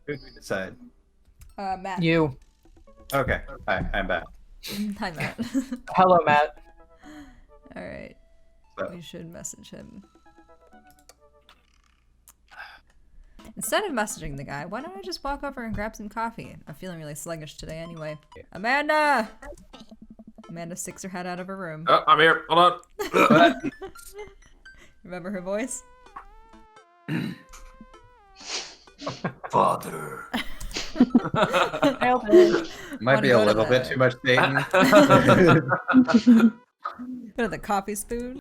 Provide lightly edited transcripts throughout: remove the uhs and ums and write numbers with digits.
Who did we decide? Matt. You. Okay. Hi, I'm back. Hi, Matt. Hello, Matt. Alright. So, We should message him. Instead of messaging the guy, why don't I just walk over and grab some coffee? I'm feeling really sluggish today anyway. Amanda! Amanda sticks her head out of her room. Oh, I'm here. Hold on. Remember her voice? Father. might be a little bit too much Satan. Go to the coffee spoon.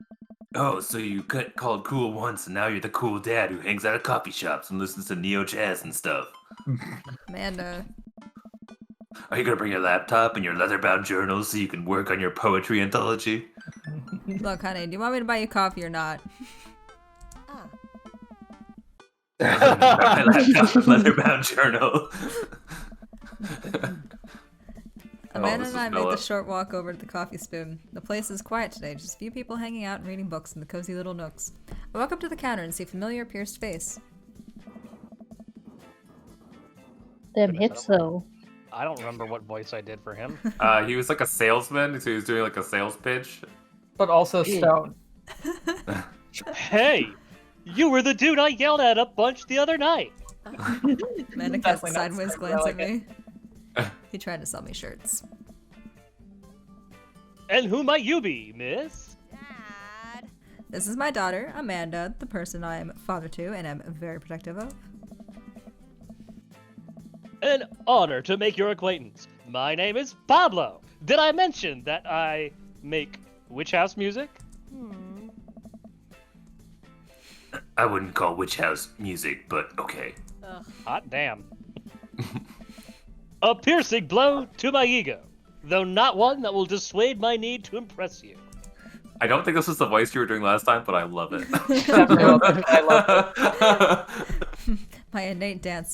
Oh, so you got called cool once, and now you're the cool dad who hangs out at coffee shops and listens to neo jazz and stuff. Amanda. Are you gonna bring your laptop and your leather-bound journals so you can work on your poetry anthology? Look, honey, do you want me to buy you coffee or not? My laptop and leather-bound journal. Amanda this and I is made the Noah. short walk over to the coffee spoon. The place is quiet today, just a few people hanging out and reading books in the cozy little nooks. I walk up to the counter and see a familiar pierced face. Them hits though. I don't remember what voice I did for him. He was like a salesman, so he was doing like a sales pitch. But also stone. Hey, you were the dude I yelled at a bunch the other night. Amanda casts a Definitely not sideways super glance at elegant. me. He tried to sell me shirts. And who might you be, miss? This is my daughter, Amanda, the person I am father to and am very protective of. An honor to make your acquaintance. My name is Pablo. Did I mention that I make witch house music? I wouldn't call witch house music, but okay. Hot damn. A piercing blow to my ego, though not one that will dissuade my need to impress you. I don't think this was the voice you were doing last time, but I love it. I love it. My innate dad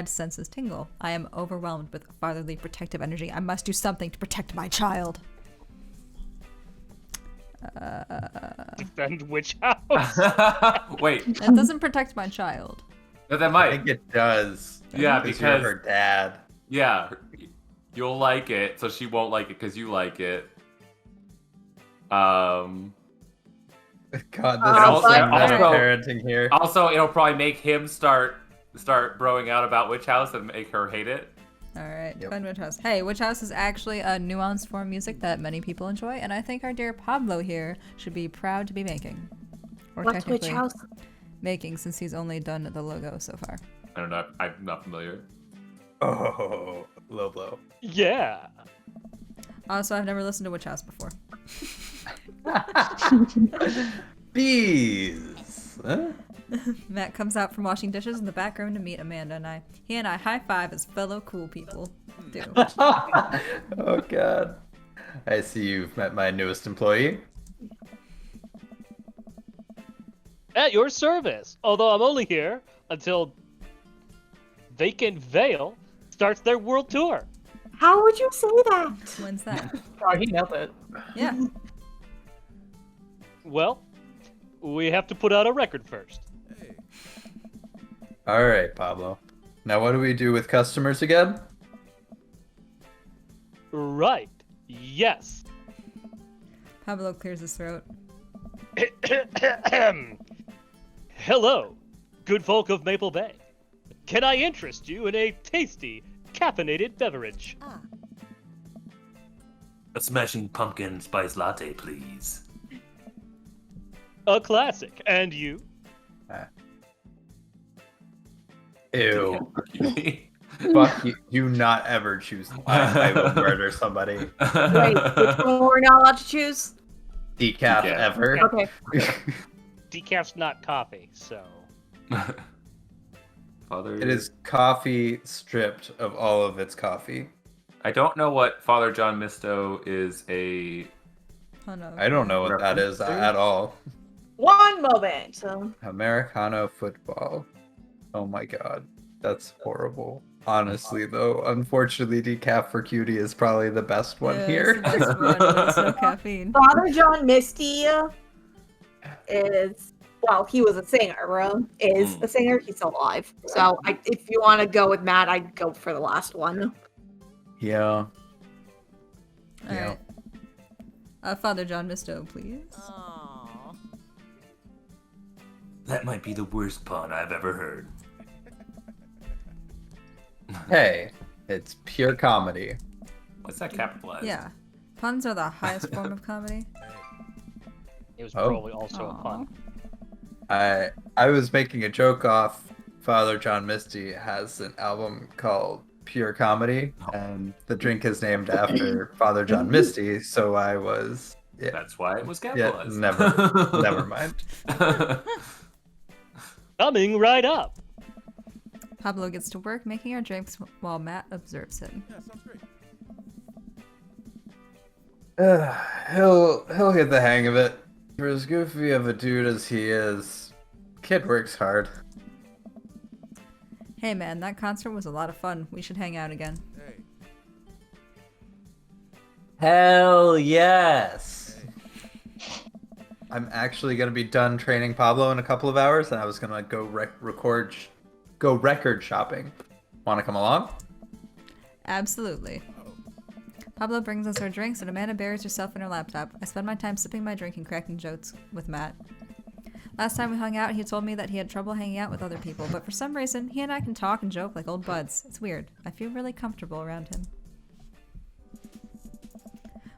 senses tingle. I am overwhelmed with fatherly protective energy. I must do something to protect my child. Defend witch house. Wait, That doesn't protect my child. that I might. think it does. Yeah, Because you're because her dad. yeah, you'll like it, so she won't like it because you like it. God, this also- is some meta also- parenting here. Also, it'll probably make him start broing out about Witch House and make her hate it. Alright, Yep. defend Witch House. Hey, Witch House is actually a nuanced form of music that many people enjoy, and I think our dear Pablo here should be proud to be making. Or What's Witch technically House? making, since he's only done the logo so far. I don't know. I'm not familiar. Oh, low blow. Yeah. Also, I've never listened to Witch House before. Bees. Huh? Matt comes out from washing dishes in the back room to meet Amanda and I. He and I high five as fellow cool people do. Oh God. I see you've met my newest employee. At your service. Although I'm only here until Vacant Veil starts their world tour. How would you say that? When's that? Oh, he nailed it. Yeah. Well, we have to put out a record first. All right, Pablo. Now, what do we do with customers again? Right. Yes. Pablo clears his throat. Hello, good folk of Maple Bay. Can I interest you in a tasty, caffeinated beverage? A smashing pumpkin spice latte, please. A classic. And you? Ew. Fuck you. Do not ever choose. I will murder somebody. Wait, which one we're not allowed to choose? Decaf Decaf. ever. Okay. Decaf's not coffee, so. Father. It is coffee stripped of all of its coffee. I don't know what Father John Misto is a. Oh no. I don't know what that is at all. One moment. Americano football. Oh my God. That's horrible. Honestly, though, unfortunately, decaf for cutie is probably the best one Yeah, here. it's the best one. There's no caffeine. Father John Misty is Well, he was a singer, bro. Is a singer. He's still alive. So, if you want to go with Matt, I'd go for the last one. Yeah. Alright. Father John Misto, please. That might be the worst pun I've ever heard. Hey, it's pure comedy. What's that capitalized? Yeah. Puns are the highest form of comedy. It was Oh. probably also a pun. I was making a joke off Father John Misty has an album called Pure Comedy, and the drink is named after Father John Misty, so I was That's why it was yeah, capitalized. never mind. Coming right up. Pablo gets to work making our drinks while Matt observes him. He'll get the hang of it. For as goofy of a dude as he is, kid works hard. Hey man, that concert was a lot of fun. We should hang out again. Hell yes! I'm actually gonna be done training Pablo in a couple of hours, and I was gonna go record shopping. Wanna come along? Absolutely. Pablo brings us our drinks and Amanda buries herself in her laptop. I spend my time sipping my drink and cracking jokes with Matt. Last time we hung out, he told me that he had trouble hanging out with other people, but for some reason, he and I can talk and joke like old buds. It's weird. I feel really comfortable around him.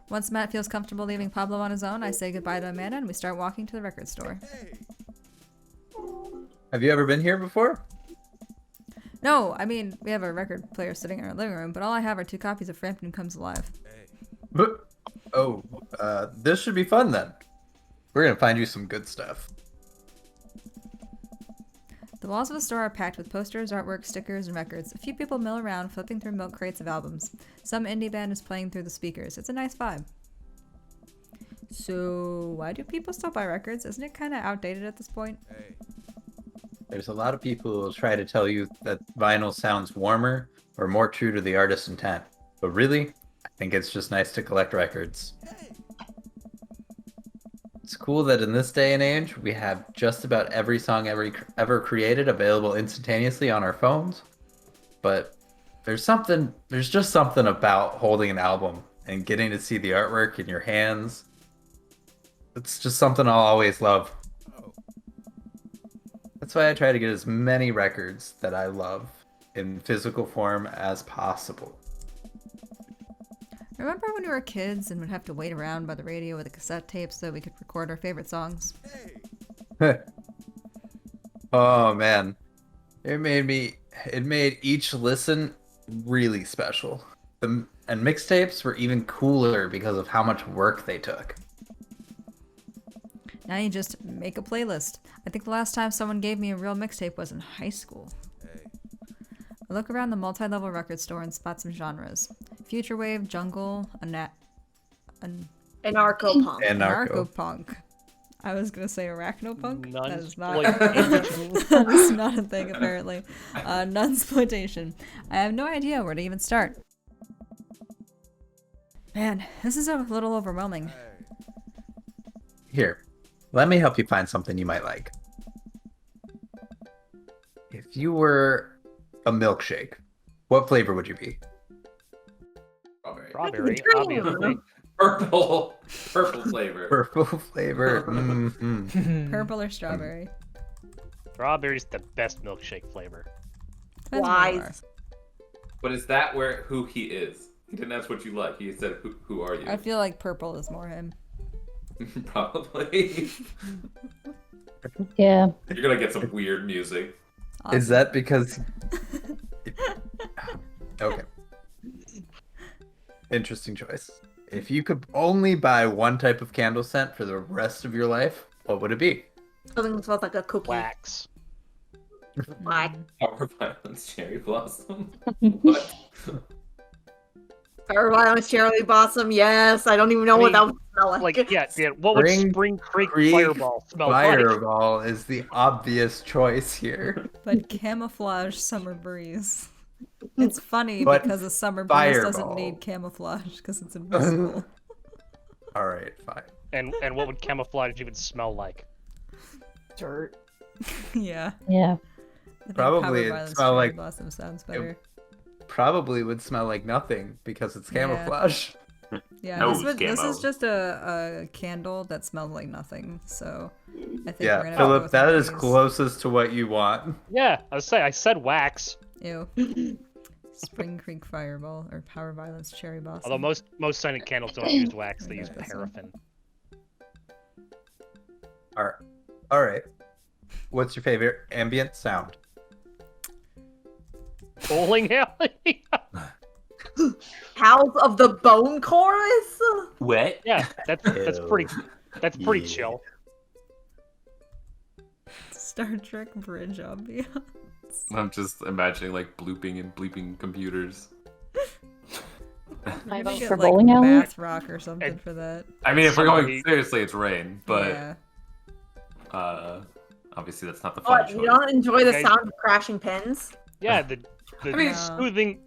Once Matt feels comfortable leaving Pablo on his own, I say goodbye to Amanda and we start walking to the record store. Have you ever been here before? No, I mean, we have a record player sitting in our living room, but all I have are 2 copies of Frampton Comes Alive. Oh, this should be fun then. We're gonna find you some good stuff. The walls of the store are packed with posters, artwork, stickers, and records. A few people mill around, flipping through milk crates of albums. Some indie band is playing through the speakers. It's a nice vibe. So, why do people still buy records? Isn't it kind of outdated at this point? There's a lot of people who will try to tell you that vinyl sounds warmer or more true to the artist's intent. But really, I think it's just nice to collect records. It's cool that in this day and age, we have just about every song ever created available instantaneously on our phones. But there's just something about holding an album and getting to see the artwork in your hands. It's just something I'll always love. That's why I try to get as many records that I love in physical form as possible. Remember when we were kids and would have to wait around by the radio with a cassette tape so we could record our favorite songs? Oh man, it made each listen really special. And mixtapes were even cooler because of how much work they took. Now you just make a playlist. I think the last time someone gave me a real mixtape was in high school. I look around the multi-level record store and spot some genres. Future wave, jungle, Anarcho-punk. anarcho-punk. I was gonna say arachnopunk. That is not Non-exploitation. that is not a thing apparently. Nunsploitation. I have no idea where to even start. Man, this is a little overwhelming. Here, let me help you find something you might like. If you were a milkshake, what flavor would you be? Strawberry. Strawberry, obviously. Purple flavor. Purple flavor. Mm-hmm. Purple or strawberry? Strawberry's the best milkshake flavor. Depends on where you are. Wise. But is that who he is? He didn't ask what you like. He said, who are you? I feel like purple is more him. Probably. Yeah. You're gonna get some weird music. Is that because... Okay. Interesting choice. If you could only buy one type of candle scent for the rest of your life, what would it be? Something that smells like a cookie. Wax. Why? Power Violence Cherry Blossom. What? Power Violence Cherry Blossom, yes. I don't even know what that would smell like. Like, yeah, what would Spring Creek Fireball smell like? Fireball is the obvious choice here. But camouflage summer breeze. It's funny But because a summer breeze doesn't Fireball. need camouflage because it's invisible. All right, fine. And what would camouflage even smell like? Dirt. Yeah. Yeah. I think Probably Power it Violence smell Cherry like- Blossom sounds better. Probably would smell like nothing because it's Yeah. camouflage. Yeah, Nose this is camo. just a candle that smells like nothing. So I think we're Yeah, gonna have to go Philip, with that one of is these. closest to what you want. Yeah, I said wax. Ew. Spring Creek Fireball or Power Violence Cherry Blossom. Although most scented candles don't use wax, they Okay, use this one. paraffin. All right. What's your favorite ambient sound? Bowling alley. House of the Bone Chorus? Wet? Yeah, that's pretty Yeah. chill. Star Trek Bridge ambiance. I'm just imagining like blooping and bleeping computers. I Maybe vote get, for like, bowling alley. math rock or something And- for that. I mean, if we're Somebody- going seriously, it's rain, but Yeah. obviously that's not the fun What, choice. you don't enjoy the Okay. sound of crashing pins? Yeah, the I mean, soothing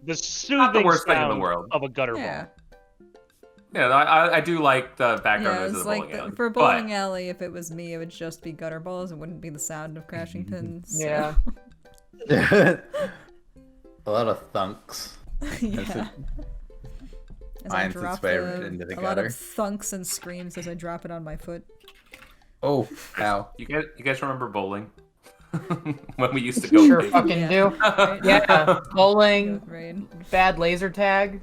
not the worst thing in the sound world. of a gutter Yeah. ball. Yeah, I do like the background Yeah, noise of it's the like bowling alley. for but- bowling alley. If it was me, it would just be gutter balls. It wouldn't be the sound of crashing pins. so- Yeah. A lot of thunks. yeah. As I finds its drop way right into the a lot gutter. of thunks and screams as I drop it on my foot. Oh, ow. You guys remember bowling? When we used to go. Sure big. fucking Yeah. do. Yeah. Go Bowling, with rain. bad laser tag.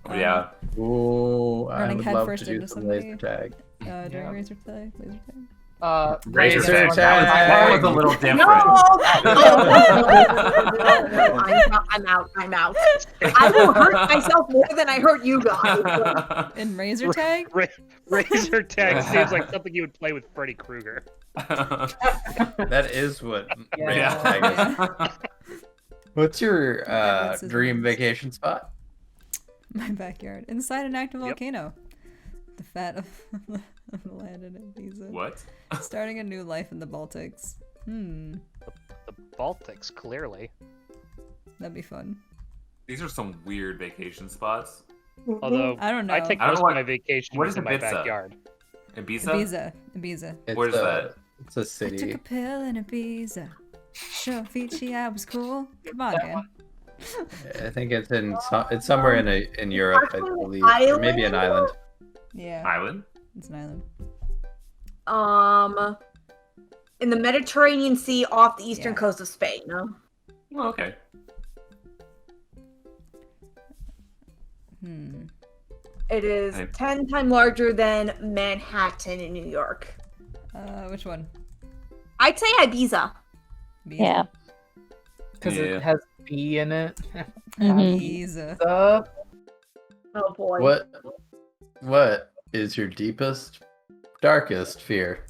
Yeah. Ooh, I Running would love to headfirst do into some laser somebody. tag. During Yeah. laser tag. Razor Razor tag. tag. That was a little different. No! I'm out. I will hurt myself more than I hurt you guys. In razor tag? Razor tag seems like something you would play with Freddy Krueger. That is what Yeah. razor tag is. What's your What's his dream name? vacation spot? My backyard. Inside an active Yep. volcano. The fat of the land in Ibiza. What? Starting a new life in the Baltics. The Baltics, clearly. That'd be fun. These are some weird vacation spots. Although I don't know. I take I don't most know of my vacation what is in my Ibiza? backyard. Ibiza? Ibiza. It's Where's that? It's a I took city. a pill in Ibiza. Sure, Vici, I was cool. Come on, man. I think it's it's somewhere in Europe, I believe, or maybe an island. Yeah, Island? it's an Um, island. in the Mediterranean Sea off the eastern Yeah. coast of Spain. No? Oh, okay. It is Hey. 10 times larger than Manhattan in New York. Which one? I'd say Ibiza. Ibiza. Yeah. Because Yeah. it has B in it. Mhm. Ibiza. Oh boy. What is your deepest, darkest fear?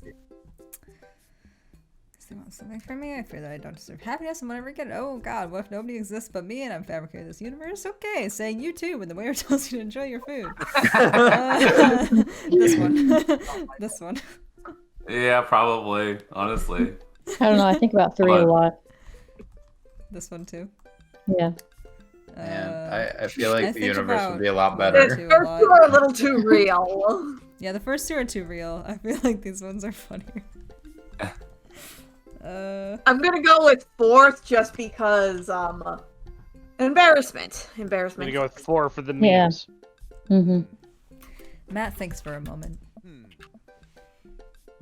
They want something from me. I fear that I don't deserve happiness and whenever I get it. Oh god, what if nobody exists but me and I'm fabricating this universe? Okay, saying you too when the waiter tells you to enjoy your food. This one. This one. Yeah, probably. Honestly. I don't know. I think about three a But- lot. This one too. Yeah. Man, I feel like I the think universe about would be a lot The better. two a first lot. two are a little too real. Yeah, the first two are too real. I feel like these ones are funnier. I'm gonna go with fourth just because embarrassment. I'm Embarrassment. gonna go with 4 for the Yeah. memes. Mm-hmm. Matt thinks for a moment.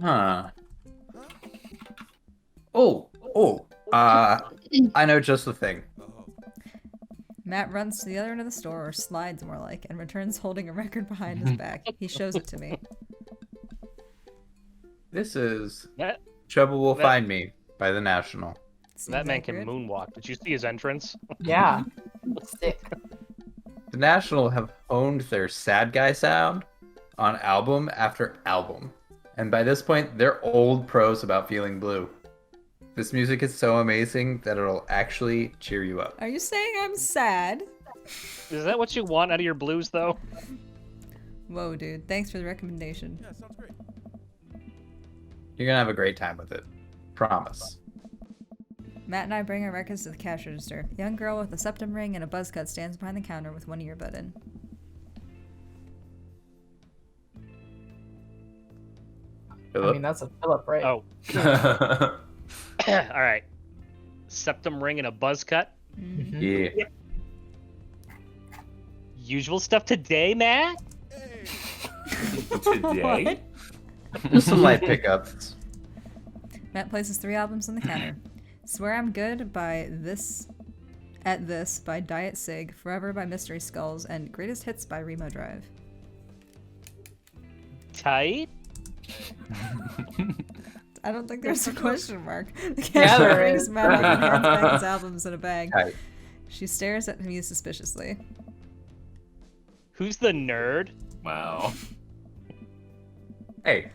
Huh. I know just the thing. Matt runs to the other end of the store, or slides more like, and returns holding a record behind his back. He shows it to me. This is That Trouble Will That- Find Me by The National. Seems that man can accurate. moonwalk. Did you see his entrance? Yeah. Sick. The National have honed their sad guy sound on album after album. And by this point, they're old pros about feeling blue. This music is so amazing that it'll actually cheer you up. Are you saying I'm sad? Is that what you want out of your blues, though? Whoa, dude. Thanks for the recommendation. You're gonna have a great time with it. Promise. Matt and I bring our records to the cash register. A young girl with a septum ring and a buzz cut stands behind the counter with one earbud in. I mean, that's a Philip, right? Oh, all right. Septum ring and a buzz cut. Mhm. Yeah. Usual stuff today, Matt. Today? Just some light pickups. Matt places 3 albums on the counter. Swear I'm Good by This by Diet Sig, Forever by Mystery Skulls, and Greatest Hits by Remo Drive. Tight. I don't think there's a question mark. The Yeah, cashier there brings is. Matt up and hands back his albums in a bag. Tight. She stares at me suspiciously. Who's the nerd? Wow. Hey,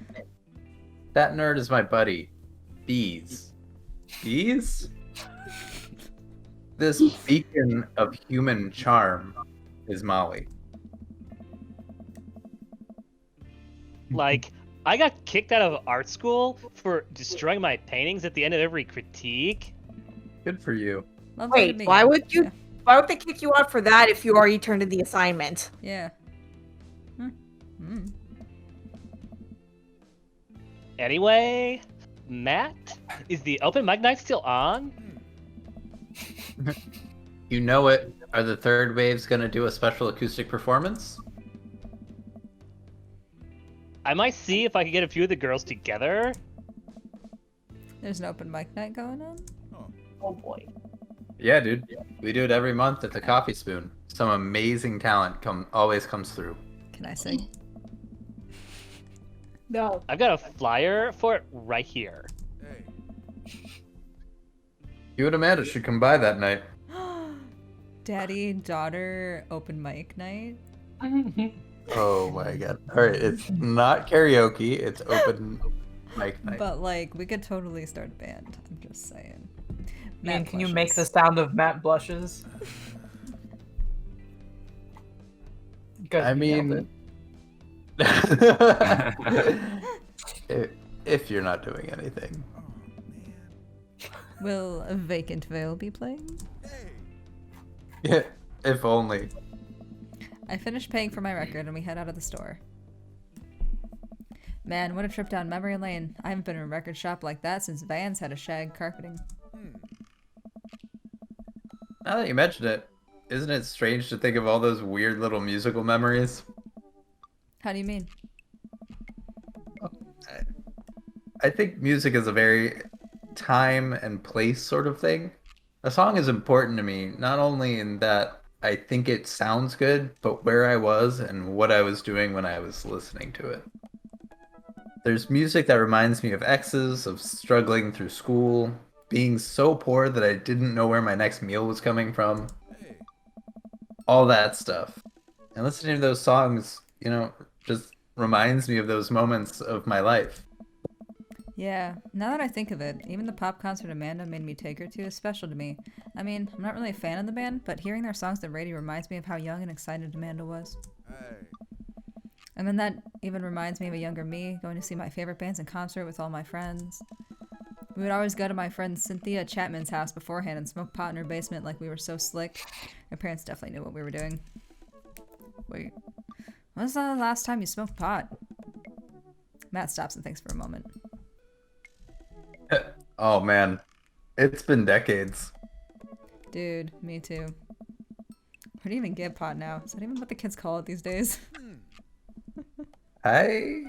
that nerd is my buddy. Bees. Bees? This beacon of human charm is Molly. Like, I got kicked out of art school for destroying my paintings at the end of every critique. Good for you. Lovely to Wait, meet why you. would you? Yeah. Why would they kick you out for that if you already turned in the assignment? Yeah. Mm. Anyway, Matt, is the open mic night still on? You know it. Are the third waves gonna do a special acoustic performance? I might see if I can get a few of the girls together. There's an open mic night going on? Oh boy. Yeah, dude. We do it every month at the Coffee Spoon. Some amazing talent always comes through. Can I sing? No. I've got a flyer for it right here. You and Amanda should come by that night. Daddy, daughter, open mic night? Oh my god. Alright, it's not karaoke, it's open mic night. But, like, we could totally start a band. I'm just saying. Man, Matt can you make the blushes. sound of Matt blushes? Good, I you nailed mean, if you're not doing anything. Will a Vacant Veil be playing? Yeah, if only. I finish paying for my record and we head out of the store. Man, what a trip down memory lane. I haven't been in a record shop like that since Vans had a shag carpeting. Now that you mention it, isn't it strange to think of all those weird little musical memories? How do you mean? I think music is a very time and place sort of thing. A song is important to me, not only in that I think it sounds good, but where I was and what I was doing when I was listening to it. There's music that reminds me of exes, of struggling through school, being so poor that I didn't know where my next meal was coming from. All that stuff. And listening to those songs, just reminds me of those moments of my life. Yeah, now that I think of it, even the pop concert Amanda made me take her to is special to me. I mean, I'm not really a fan of the band, but hearing their songs on the radio reminds me of how young and excited Amanda was. And then that even reminds me of a younger me, going to see my favorite bands in concert with all my friends. We would always go to my friend Cynthia Chapman's house beforehand and smoke pot in her basement like we were so slick. My parents definitely knew what we were doing. Wait, when was the last time you smoked pot? Matt stops and thinks for a moment. Oh man, it's been decades. Dude, me too. Where do you even get pot now? Is that even what the kids call it these days? I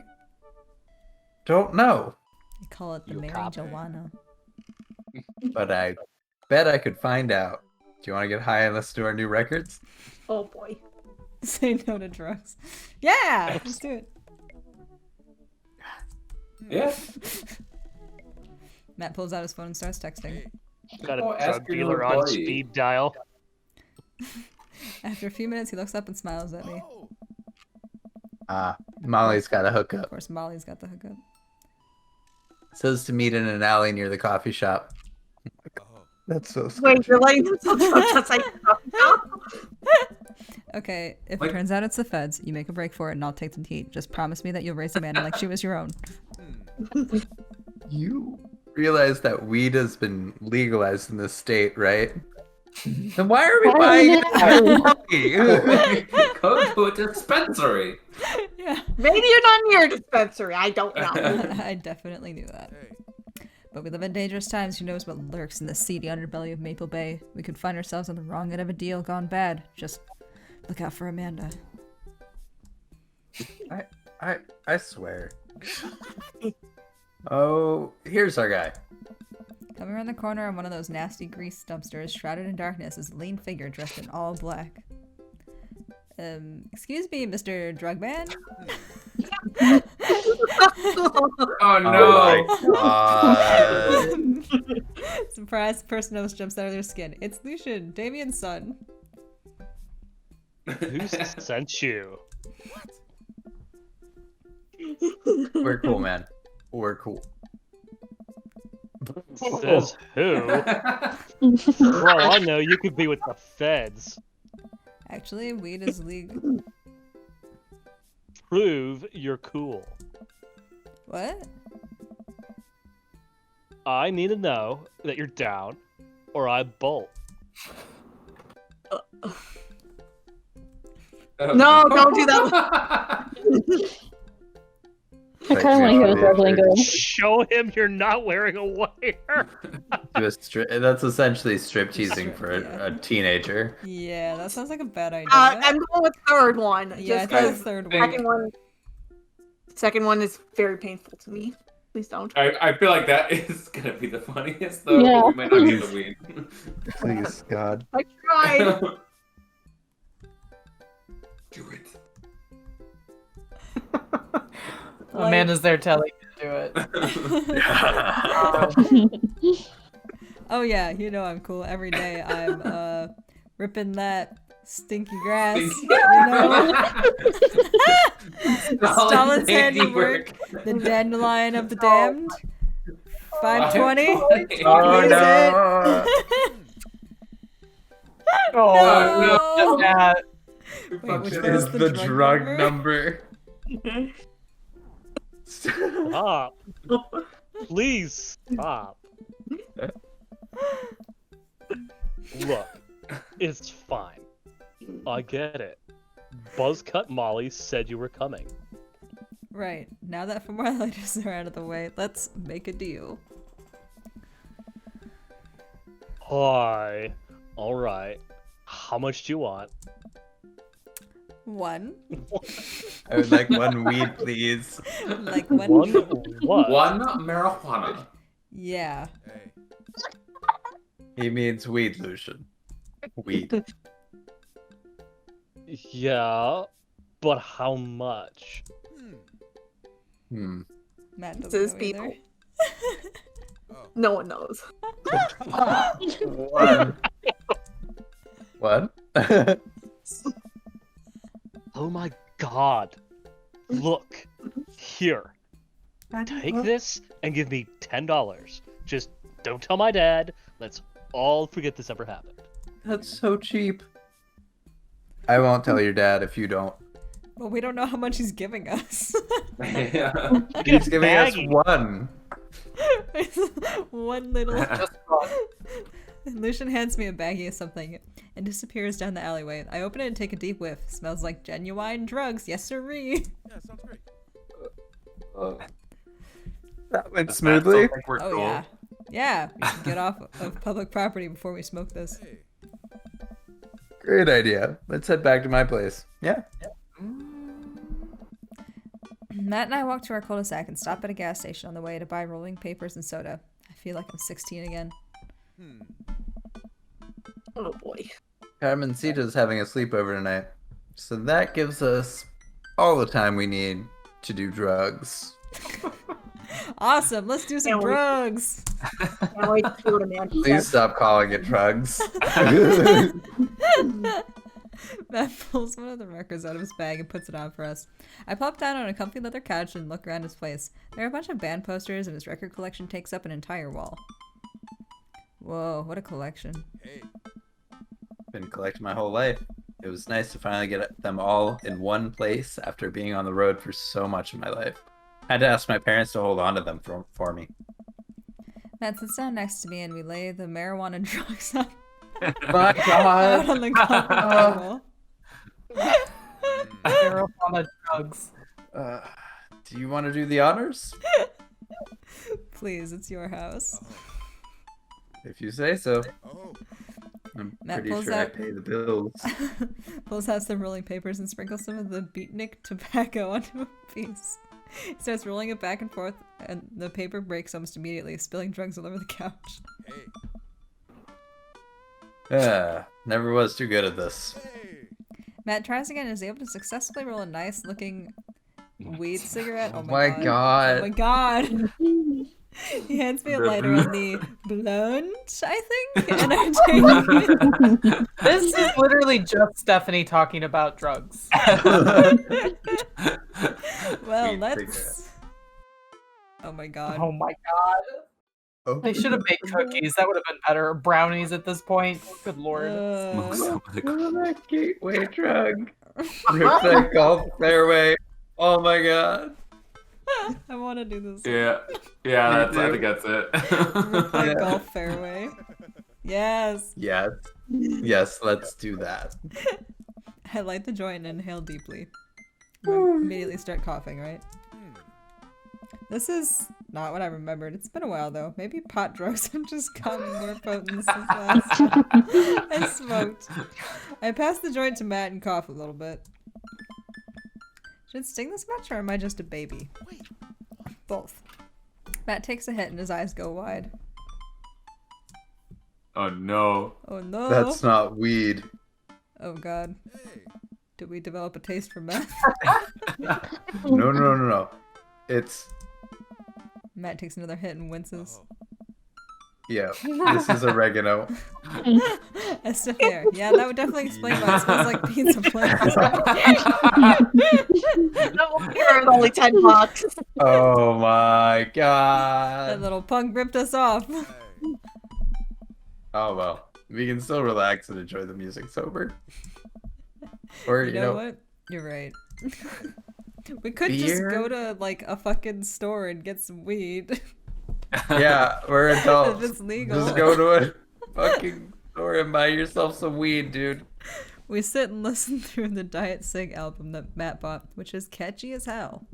don't know, They call it the You Mary copy. Joanna. but I bet I could find out. Do you want to get high and listen to our new records? Oh boy. Say no to drugs. Yeah! Let's do it. Yeah. Matt pulls out his phone and starts texting. Got a Oh, ask drug your new dealer on employee. speed dial. After a few minutes, he looks up and smiles at me. Molly's got a Of hookup. course, Molly's got the hookup. Says to meet in an alley near the coffee shop. That's so sketchy. Wait, you're letting them talk just like Okay, if Like- it turns out it's the feds, you make a break for it and I'll take the heat. Just promise me that you'll raise Amanda like she was your own. You realize that weed has been legalized in this state, right? Then why are we I buying don't it? Go to a dispensary. Yeah. Maybe you're not near a dispensary. I don't know. I definitely knew that. But we live in dangerous times. Who knows what lurks in the seedy underbelly of Maple Bay? We could find ourselves on the wrong end of a deal gone bad. Just look out for Amanda. I swear. Oh, here's our guy. Coming around the corner on one of those nasty grease dumpsters, shrouded in darkness, is a lean figure dressed in all black. Excuse me, Mr. Drugman? Oh no! Oh my God. Surprise, the person almost jumps out of their skin. It's Lucian, Damien's son. Who sent you? We're cool, man. We're cool. Says who? For all I know, you could be with the feds. Actually, weed is legal. Prove you're cool. What? I need to know that you're down, or I bolt. No, don't do that. I kind of want to hear the drug lingo. Show him you're not wearing a wire. That's essentially strip teasing for Yeah. a teenager. Yeah, that sounds like a bad idea. I'm going with third one. yeah, I Just think the because third one. second one is very painful to me. Please don't. I feel like that is gonna be the funniest though. Yeah. But we might not get the weed. Please, God. I tried. Do it. Amanda's there telling you to do it. Oh yeah, you know I'm cool. Every day I'm ripping that stinky grass. You know? Stalin's handiwork. The dandelion of the damned. 520. Oh Please no! Oh, No. yeah. Wait, which It one is was the drug number. Stop. Please stop. Look, it's fine. I get it. Buzzcut Molly said you were coming. Right. Now that formalities are out of the way, let's make a deal. Hi. Alright. How much do you want? 1. I would like one weed, please. Like one. One what? One marijuana. Yeah. He means weed, Lucian. Weed. Yeah, but how much? Hmm. Matt This doesn't is know people. either. No one knows. What? Oh my god. Look. Here. Take this and give me $10. Just don't tell my dad. Let's all forget this ever happened. That's so cheap. I won't tell your dad if you don't. Well, we don't know how much he's giving us. Yeah. I get He's a giving us baggie. one. One little. Just one. Lucian hands me a baggie of something and disappears down the alleyway. I open it and take a deep whiff. Smells like genuine drugs. Yes, sirree. That went Does Matt smoothly. still think we're Oh cool? yeah. Yeah, we should get off of public property before we smoke this. Great idea. Let's head back to my place. Yeah. Matt and I walk to our cul-de-sac and stop at a gas station on the way to buy rolling papers and soda. I feel like I'm 16 again. Oh boy. Carmencita's having a sleepover tonight. So that gives us all the time we need to do drugs. Awesome, let's do some Can't wait. drugs. Can't wait to see what Amanda Please says. stop calling it drugs. Matt pulls one of the records out of his bag and puts it on for us. I plop down on a comfy leather couch and look around his place. There are a bunch of band posters and his record collection takes up an entire wall. Whoa, what a collection. Been collecting my whole life. It was nice to finally get them all in one place after being on the road for so much of my life. I had to ask my parents to hold on to them for me. Matt sits down next to me and we lay the marijuana drugs on, My out God. on the coffee table. Marijuana drugs. Do you want to do the honors? Please, it's your house. If you say so. I'm Matt pretty pulls sure I out- pay the bills. Pulls out some rolling papers and sprinkles some of the beatnik tobacco onto a piece. He starts rolling it back and forth, and the paper breaks almost immediately, spilling drugs all over the couch. Never was too good at this. Matt tries again and is able to successfully roll a nice looking weed cigarette. Oh Oh my my god. god. Oh my god. He hands me a lighter on the blunt, I think, and I take it. This is literally just Stephanie talking about drugs. Well, Weed let's. Oh my god. Oh my god. Oh. They should have made cookies. That would have been better. Or brownies at this point. Good lord. Smoke some of the That gateway drug. Rip that golf fairway. Oh my god. I want to do this. Yeah, I think that's it. That Yeah. golf fairway. Yes. Yes. Yes, let's do that. I light the joint and inhale deeply. Immediately start coughing, right? This is not what I remembered. It's been a while though. Maybe pot drugs have just gotten more potent since last time I smoked. I pass the joint to Matt and cough a little bit. Should it sting this much or am I just a baby? Both. Matt takes a hit and his eyes go wide. Oh no. Oh no. That's not weed. Oh god. Did we develop a taste for meth? No. It's Matt takes another hit and winces. yeah. This is oregano. I sniff the air. Yeah, that would definitely explain why it smells like pizza plants. It's only $10. Oh my That god. little punk ripped us off. Oh well. We can still relax and enjoy the music sober. Or You know what? You're right. We could just Beer? go to like a fucking store and get some weed. yeah, we're If adults. it's legal. Just go to a fucking store and buy yourself some weed, dude. We sit and listen through the Diet Sig album that Matt bought, which is catchy as hell.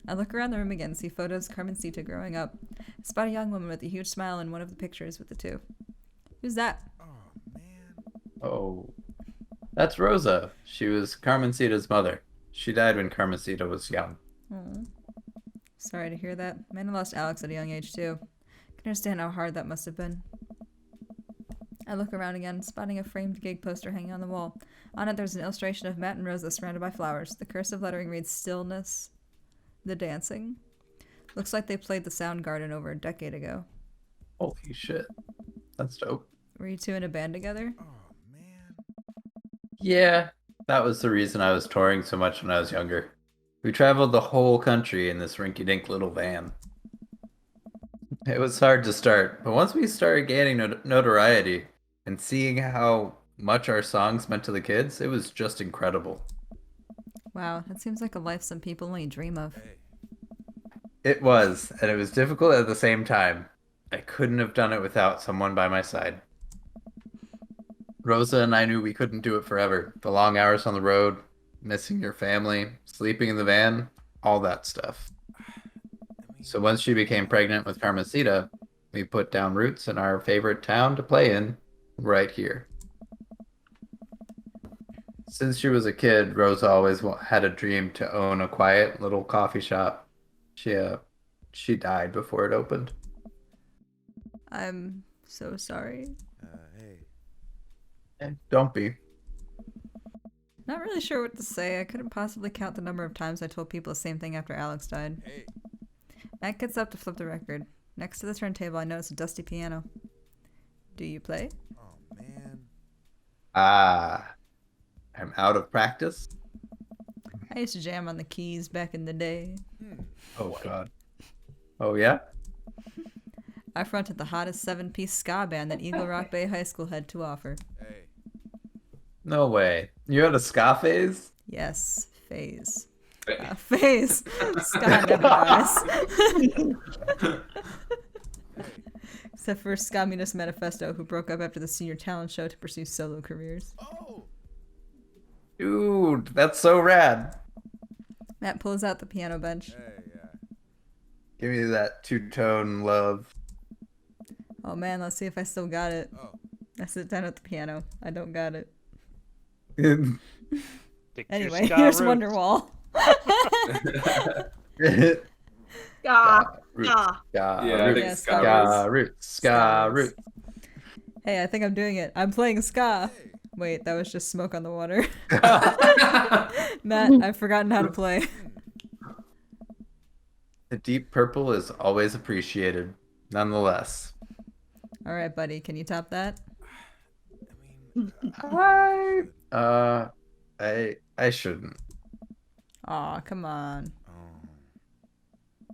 I look around the room again and see photos of Carmencita growing up. I spot a young woman with a huge smile in one of the pictures with the two. Who's that? Oh. That's Rosa. She was Carmencita's mother. She died when Carmencita was young. Aw. Sorry to hear that. Man, I lost Alex at a young age too. Can understand how hard that must have been. I look around again, spotting a framed gig poster hanging on the wall. On it, there's an illustration of Matt and Rosa surrounded by flowers. The cursive lettering reads, "Stillness, the dancing." Looks like they played the Soundgarden over a decade ago. Holy shit. That's dope. Were you two in a band together? Yeah, that was the reason I was touring so much when I was younger. We traveled the whole country in this rinky-dink little van. It was hard to start, but once we started gaining notoriety and seeing how much our songs meant to the kids, it was just incredible. Wow, that seems like a life some people only dream of. It was, and it was difficult at the same time. I couldn't have done it without someone by my side. Rosa and I knew we couldn't do it forever. The long hours on the road, missing your family, sleeping in the van, all that stuff. So once she became pregnant with Carmencita, we put down roots in our favorite town to play in, right here. Since she was a kid, Rosa always had a dream to own a quiet little coffee shop. She died before it opened. I'm so sorry. Don't be. Not really sure what to say. I couldn't possibly count the number of times I told people the same thing after Alex died. Matt gets up to flip the record. Next to the turntable, I notice a dusty piano. Do you play? Ah, I'm out of practice. I used to jam on the keys back in the day. Oh god. Oh yeah? I fronted the hottest 7-piece ska band that Eagle Rock Bay High School had to offer. No way. You had a ska phase? Yes, phase. Phase. Ska never dies. Except for Ska Munis Manifesto, who broke up after the senior talent show to pursue solo careers. Dude, that's so rad. Matt pulls out the piano bench. Give me that two-tone love. Oh man, let's see if I still got it. I sit down at the piano. I don't got it. Stick your Anyway, ska here's roots. Wonderwall. Ska. Roots. Ska. Yeah, I Roots. think ska Ska roots. Ska roots. Hey, I think I'm doing it. I'm playing ska. Wait, that was just smoke on the water. Matt, I've forgotten how to play. The deep purple is always appreciated, nonetheless. All right, buddy, can you top that? I shouldn't. Aw, come on.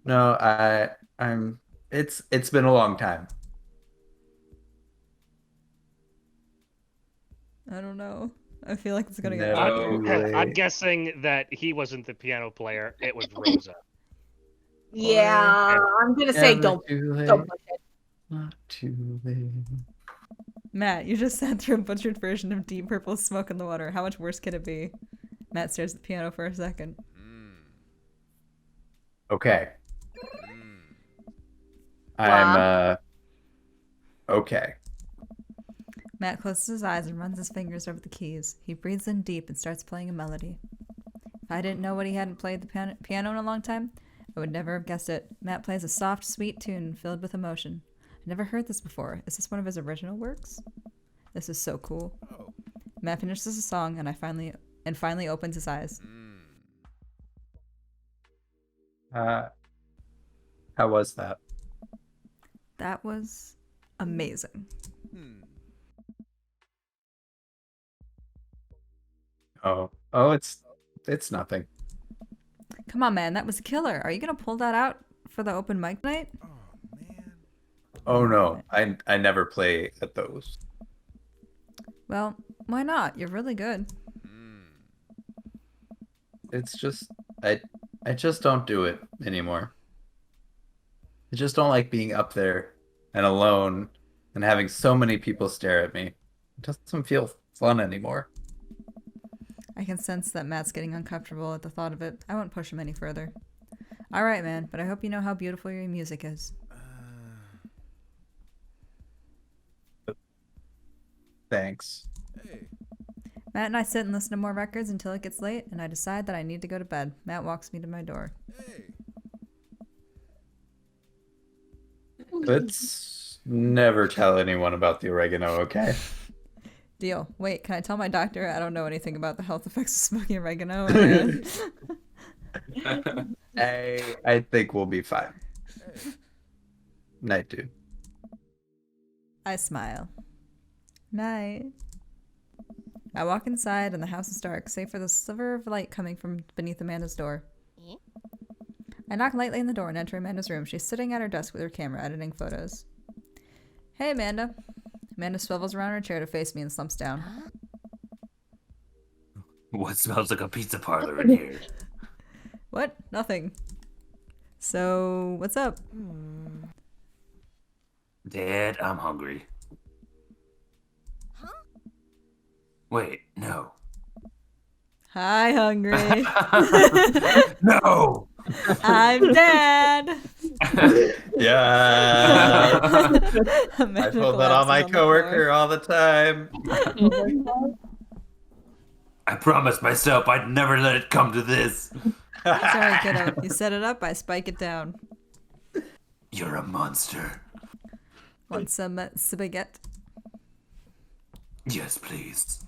No, I'm. It's been a long time. I don't know. I feel like it's gonna get No. awkward. I'm guessing that he wasn't the piano player. It was Rosa. Yeah, I'm gonna say Never don't too late. push it. Not too late. Matt, you just sat through a butchered version of Deep Purple Smoke in the Water. How much worse could it be? Matt stares at the piano for a second. Okay. I'm okay. Matt closes his eyes and runs his fingers over the keys. He breathes in deep and starts playing a melody. If I didn't know what he hadn't played the piano in a long time, I would never have guessed it. Matt plays a soft, sweet tune filled with emotion. I've never heard this before. Is this one of his original works? This is so cool. Matt finishes the song and finally opens his eyes. How was that? That was amazing. Oh, it's nothing. Come on, man, that was killer. Are you gonna pull that out for the open mic night? Oh no, I never play at those. Well, why not? You're really good. It's just I just don't do it anymore. I just don't like being up there and alone and having so many people stare at me. It doesn't feel fun anymore. I can sense that Matt's getting uncomfortable at the thought of it. I won't push him any further. All right, man, but I hope you know how beautiful your music is. Thanks. Matt and I sit and listen to more records until it gets late, and I decide that I need to go to bed. Matt walks me to my door. Let's never tell anyone about the oregano, okay? Deal. Wait, can I tell my doctor I don't know anything about the health effects of smoking oregano? I think we'll be fine. Night, dude. I smile. Night. I walk inside and the house is dark, save for the sliver of light coming from beneath Amanda's door. I knock lightly on the door and enter Amanda's room. She's sitting at her desk with her camera, editing photos. Hey, Amanda. Amanda swivels around her chair to face me and slumps down. What smells like a pizza parlor in here? What? Nothing. So, what's up? Dad, I'm hungry. Wait, no. Hi, hungry. No! I'm Dad. Yeah. I Amanda told that on my collapses the coworker all the time. I promised myself I'd never let it come to this. floor. Sorry, kiddo. You set it up, I spike it down. You're a monster. Want some spaghetti? Yes, please.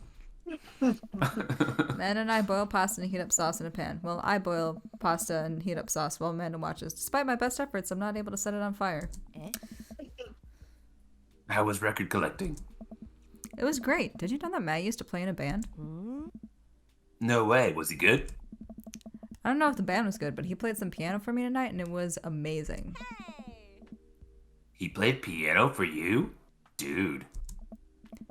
Amanda and I boil pasta and heat up sauce in a pan. Well, I boil pasta and heat up sauce while Amanda watches. Despite my best efforts, I'm not able to set it on fire. How was record collecting? It was great. Did you know that Matt used to play in a band? No way. Was he good? I don't know if the band was good, but he played some piano for me tonight and it was amazing. He played piano for you? Dude.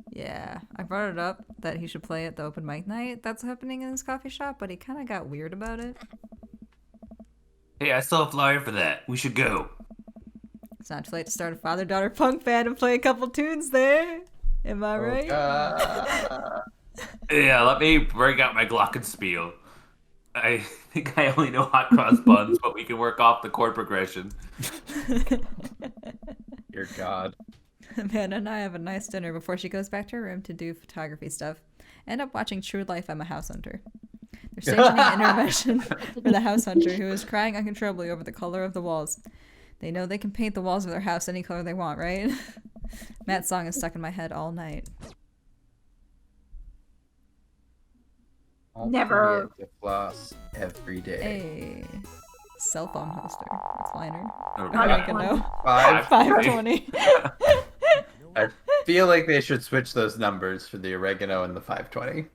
Yeah, I brought it up that he should play at the open mic night that's happening in his coffee shop, but he kind of got weird about it. Hey, I saw a flyer for that. We should go. It's not too late to start a father-daughter punk band and play a couple tunes there. Am I right? Yeah, let me bring out my glockenspiel. I think I only know hot cross buns, but we can work off the chord progression. Dear God. Amanda and I have a nice dinner before she goes back to her room to do photography stuff. End up watching True Life. I'm a House Hunter. They're staging an intervention for the house hunter who is crying uncontrollably over the color of the walls. They know they can paint the walls of their house any color they want, right? Matt's song is stuck in my head all night. All Never. create the floss every day. Hey. Cell phone hoster. It's finer. Oh, Oregano. 520. 520. I feel like they should switch those numbers for the oregano and the 520.